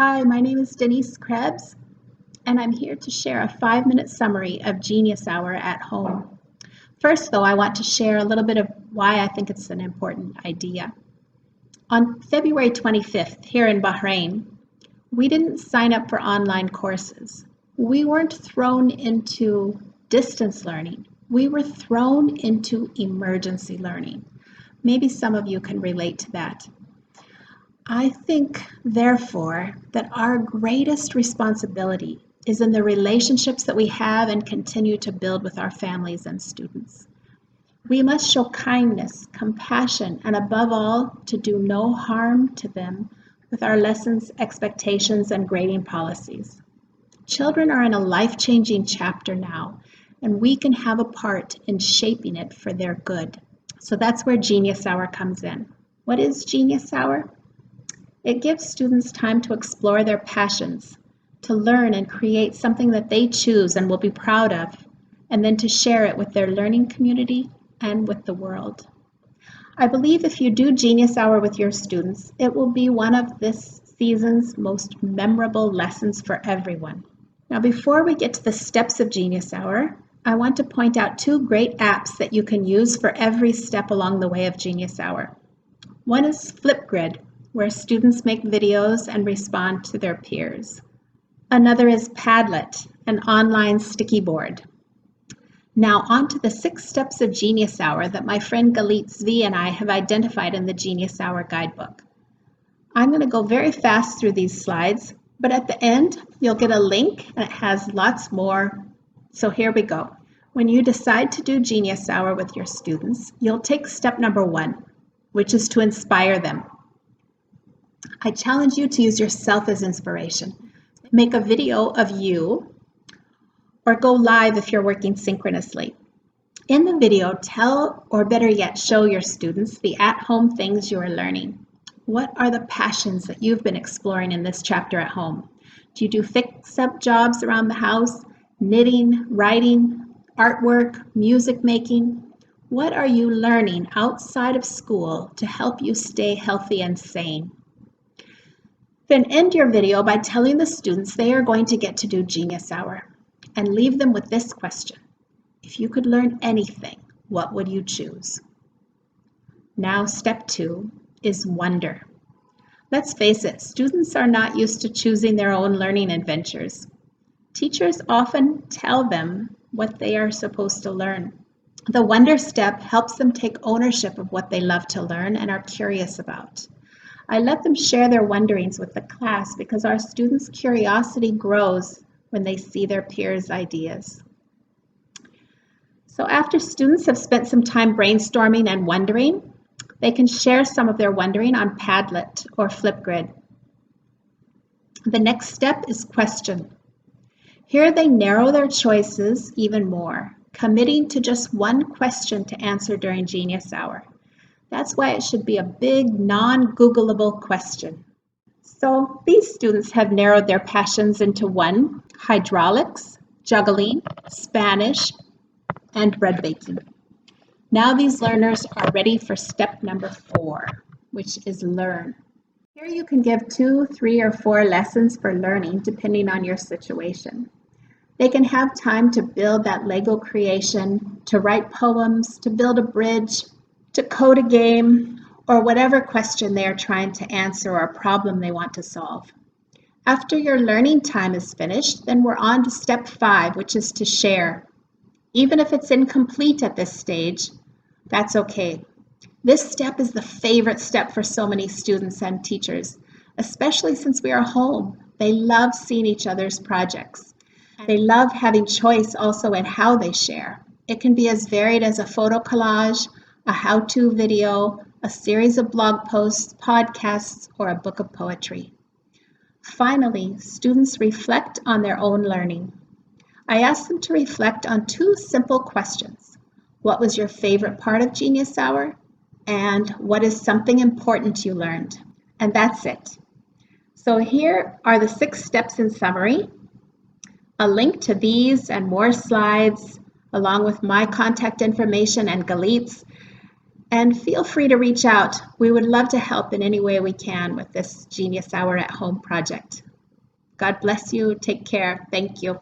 Hi, my name is Denise Krebs, and I'm here to share a 5-minute summary of Genius Hour at home. First, though, I want to share a little bit of why I think it's an important idea. On February 25th, here in Bahrain, we didn't sign up for online courses. We weren't thrown into distance learning. We were thrown into emergency learning. Maybe some of you can relate to that. I think, therefore, that our greatest responsibility is in the relationships that we have and continue to build with our families and students. We must show kindness, compassion, and above all, to do no harm to them with our lessons, expectations, and grading policies. Children are in a life-changing chapter now, and we can have a part in shaping it for their good. So that's where Genius Hour comes in. What is Genius Hour? It gives students time to explore their passions, to learn and create something that they choose and will be proud of, and then to share it with their learning community and with the world. I believe if you do Genius Hour with your students, it will be one of this season's most memorable lessons for everyone. Now, before we get to the steps of Genius Hour, I want to point out 2 great apps that you can use for every step along the way of Genius Hour. One is Flipgrid, where students make videos and respond to their peers. Another is Padlet, an online sticky board. Now on to the 6 steps of Genius Hour that my friend Gallit and I have identified in the Genius Hour Guidebook. I'm going to go very fast through these slides, but at the end you'll get a link and it has lots more. So here we go. When you decide to do Genius Hour with your students, you'll take step number 1, which is to inspire them. I challenge you to use yourself as inspiration. Make a video of you or go live if you're working synchronously. In the video, tell, or better yet, show your students the at-home things you are learning. What are the passions that you've been exploring in this chapter at home? Do you do fix-up jobs around the house, knitting, writing, artwork, music making? What are you learning outside of school to help you stay healthy and sane? Then end your video by telling the students they are going to get to do Genius Hour and leave them with this question. If you could learn anything, what would you choose? Now, step 2 is wonder. Let's face it, students are not used to choosing their own learning adventures. Teachers often tell them what they are supposed to learn. The wonder step helps them take ownership of what they love to learn and are curious about. I let them share their wonderings with the class because our students' curiosity grows when they see their peers' ideas. So after students have spent some time brainstorming and wondering, they can share some of their wondering on Padlet or Flipgrid. The next step is question. Here they narrow their choices even more, committing to just one question to answer during Genius Hour. That's why it should be a big, non-Googleable question. So these students have narrowed their passions into 1, hydraulics, juggling, Spanish, and bread baking. Now these learners are ready for step number 4, which is learn. Here you can give 2, 3, or 4 lessons for learning depending on your situation. They can have time to build that Lego creation, to write poems, to build a bridge, to code a game, or whatever question they are trying to answer or problem they want to solve. After your learning time is finished, then we're on to step 5, which is to share. Even if it's incomplete at this stage, that's okay. This step is the favorite step for so many students and teachers, especially since we are home. They love seeing each other's projects. They love having choice also in how they share. It can be as varied as a photo collage, a how-to video, a series of blog posts, podcasts, or a book of poetry. Finally, students reflect on their own learning. I asked them to reflect on 2 simple questions. What was your favorite part of Genius Hour? And what is something important you learned? And that's it. So here are the 6 steps in summary. A link to these and more slides, along with my contact information and Gallit's, And feel free to reach out. We would love to help in any way we can with this Genius Hour at Home project. God bless you. Take care. Thank you.